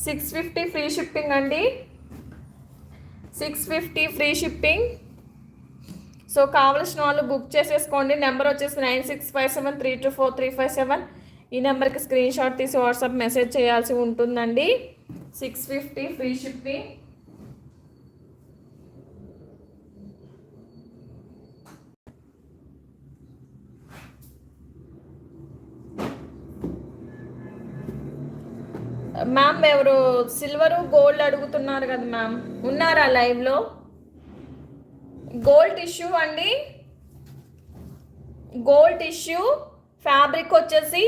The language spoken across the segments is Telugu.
650 ఫ్రీ షిప్పింగ్ అండి, 650 ఫ్రీ షిప్పింగ్. సో కావాల్సిన వాళ్ళు బుక్ చేసేసుకోండి. నెంబర్ వచ్చేసి 9657324357. ఈ నెంబర్కి స్క్రీన్ షాట్ తీసి వాట్సాప్ మెసేజ్ చేయాల్సి ఉంటుందండి. 650 ఫ్రీ షిప్పింగ్. మ్యామ్ ఎవరు సిల్వరు గోల్డ్ అడుగుతున్నారు కదా మ్యామ్, ఉన్నారా లైవ్లో? గోల్డ్ టిష్యూ అండి, గోల్డ్ టిష్యూ ఫ్యాబ్రిక్ వచ్చేసి.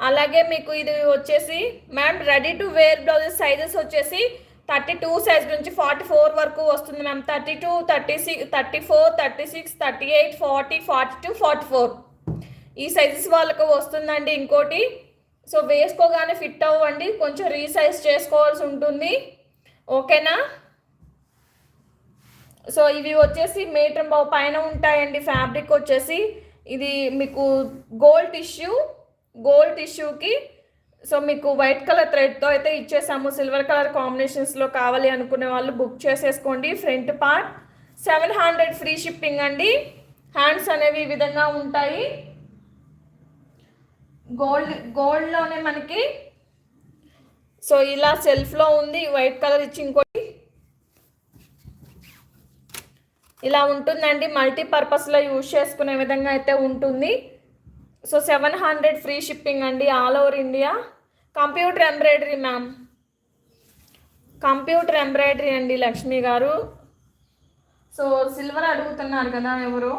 అలాగే మీకు ఇది వచ్చేసి ma'am ready to wear blouses sizes వచ్చేసి 32 సైజ్ నుంచి 44 వరకు వస్తుంది మ్యామ్. 32, 36, 34, 36, 38, 40, 42, 44 ఈ సైజెస్ వాళ్ళకు వస్తుందండి. ఇంకోటి సో వేసుకోగానే ఫిట్ అవ్వండి, కొంచెం రీసైజ్ చేసుకోవాల్సి ఉంటుంది, ఓకేనా? సో ఇవి వచ్చేసి మీటర్ పైన ఉంటాయండి. ఫ్యాబ్రిక్ వచ్చేసి ఇది మీకు గోల్డ్ టిష్యూకి సో మీకు వైట్ కలర్ థ్రెడ్తో అయితే ఇచ్చేసాము. సిల్వర్ కలర్ కాంబినేషన్స్లో కావాలి అనుకునే వాళ్ళు బుక్ చేసేసుకోండి. ఫ్రంట్ పార్ట్ 700 ఫ్రీ షిప్పింగ్ అండి. హ్యాండ్స్ అనేవి ఈ విధంగా ఉంటాయి. గోల్డ్లోనే మనకి సో ఇలా సెల్ఫ్లో ఉంది, వైట్ కలర్ ఇచ్చి ఇంకోటి ఇలా ఉంటుందండి. మల్టీపర్పస్లో యూజ్ చేసుకునే విధంగా అయితే ఉంటుంది. సో 700 ఫ్రీ షిప్పింగ్ అండి, all over India. Computer embroidery ma'am, computer embroidery అండి లక్ష్మి గారు. సో సిల్వర్ అడుగుతున్నారు కదా ఎవరు.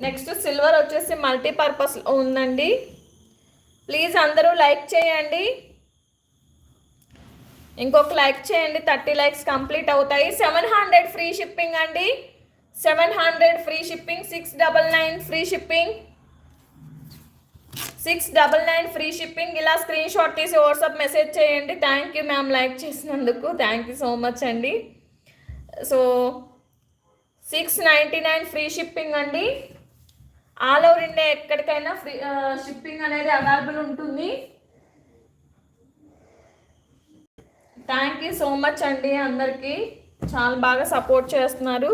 నెక్స్ట్ సిల్వర్ వచ్చేసి మల్టీపర్పస్ ఉందండి. ప్లీజ్ అందరూ లైక్ చేయండి, ఇంకొక లైక్ చేయండి, 30 లైక్స్ కంప్లీట్ అవుతాయి. 700 ఫ్రీ షిప్పింగ్ అండి, 700 free shipping. 699 free shipping, 699 free shipping. ఇలా స్క్రీన్ షాట్ తీసి వాట్సాప్ మెసేజ్ చేయండి. థ్యాంక్ యూ మ్యామ్ లైక్ చేసినందుకు, థ్యాంక్ యూ సో మచ్ అండి. సో 699 ఫ్రీ షిప్పింగ్ అండి. ఆల్ ఓవర్ ఇండియా ఎక్కడికైనా ఫ్రీ షిప్పింగ్ అనేది అవైలబుల్ ఉంటుంది. థ్యాంక్ యూ సో మచ్ అండి, అందరికీ చాలా బాగా సపోర్ట్ చేస్తున్నారు.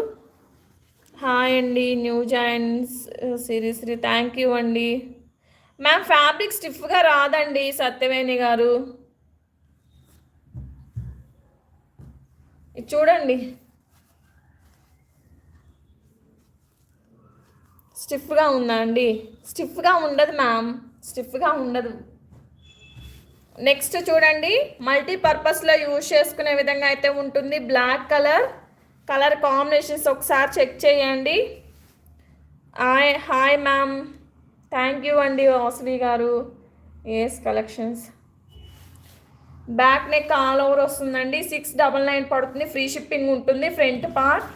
హాయ్ అండి, న్యూ జాయిన్స్ సిరిశ్రీ, థ్యాంక్ యూ అండి. మ్యామ్ ఫ్యాబ్రిక్ స్టిఫ్గా రాదండి సత్యవేణి గారు, ఇది చూడండి స్టిఫ్గా ఉందా అండి? స్టిఫ్గా ఉండదు మ్యామ్, స్టిఫ్గా ఉండదు. నెక్స్ట్ చూడండి, మల్టీపర్పస్లో యూజ్ చేసుకునే విధంగా అయితే ఉంటుంది. బ్లాక్ కలర్ కాంబినేషన్స్ ఒకసారి చెక్ చేయండి. హాయ్ మ్యామ్, థ్యాంక్ యూ అండి వాసవి గారు. AS Collections. Back neck all over వస్తుందండి. 699 పడుతుంది, ఫ్రీ షిప్పింగ్ ఉంటుంది. ఫ్రంట్ పార్ట్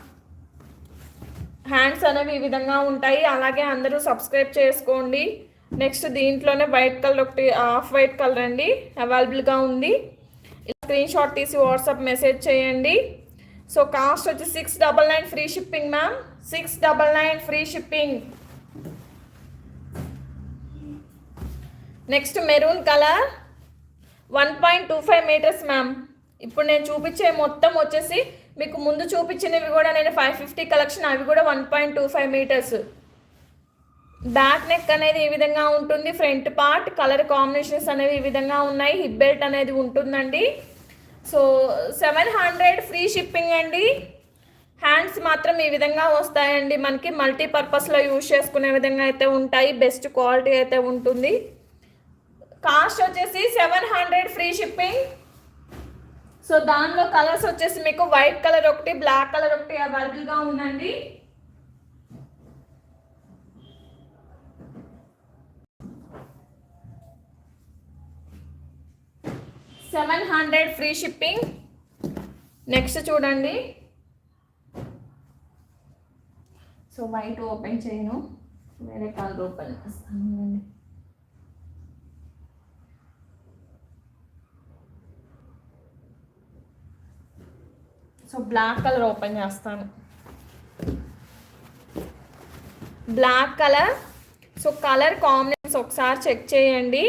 హ్యాండ్స్ అనేవి ఈ విధంగా ఉంటాయి. అలాగే అందరూ సబ్స్క్రైబ్ చేసుకోండి. నెక్స్ట్ దీంట్లోనే వైట్ కలర్ ఒకటి ఆఫ్ వైట్ కలర్ అండి అవైలబుల్గా ఉంది. స్క్రీన్ షాట్ తీసి వాట్సాప్ మెసేజ్ చేయండి. సో కాస్ట్ వచ్చి 699 free shipping ma'am, 699 free shipping. Next maroon colour 1.25 metres ma'am. ఇప్పుడు నేను చూపించే మొత్తం వచ్చేసి మీకు ముందు చూపించినవి కూడా నేను 550 కలెక్షన్, అవి కూడా 1.25 మీటర్స్. బ్యాక్ నెక్ అనేది ఈ విధంగా ఉంటుంది. ఫ్రంట్ పార్ట్ కలర్ కాంబినేషన్స్ అనేవి ఈ విధంగా ఉన్నాయి. హిప్ బెల్ట్ అనేది ఉంటుందండి. సో 700 ఫ్రీ షిప్పింగ్ అండి. హ్యాండ్స్ మాత్రం ఈ విధంగా వస్తాయండి. మనకి మల్టీపర్పస్లో యూజ్ చేసుకునే విధంగా అయితే ఉంటాయి. బెస్ట్ క్వాలిటీ అయితే ఉంటుంది. కాస్ట్ వచ్చేసి 700 ఫ్రీ షిప్పింగ్. సో దానిలో కలర్స్ వచ్చేసి మీకు వైట్ కలర్ ఒకటి, బ్లాక్ కలర్ ఒకటి అవైలబుల్గా ఉందండి. $700 ఫ్రీ షిప్పింగ్. నెక్స్ట్ చూడండి, సో వైట్ ఓపెన్ చేయను, వేరే కలర్ ఓపెన్ చేస్తాను. సో బ్లాక్ కలర్ ఓపెన్ చేస్తాను. Black colour. So colour combinations ఒకసారి చెక్ చేయండి.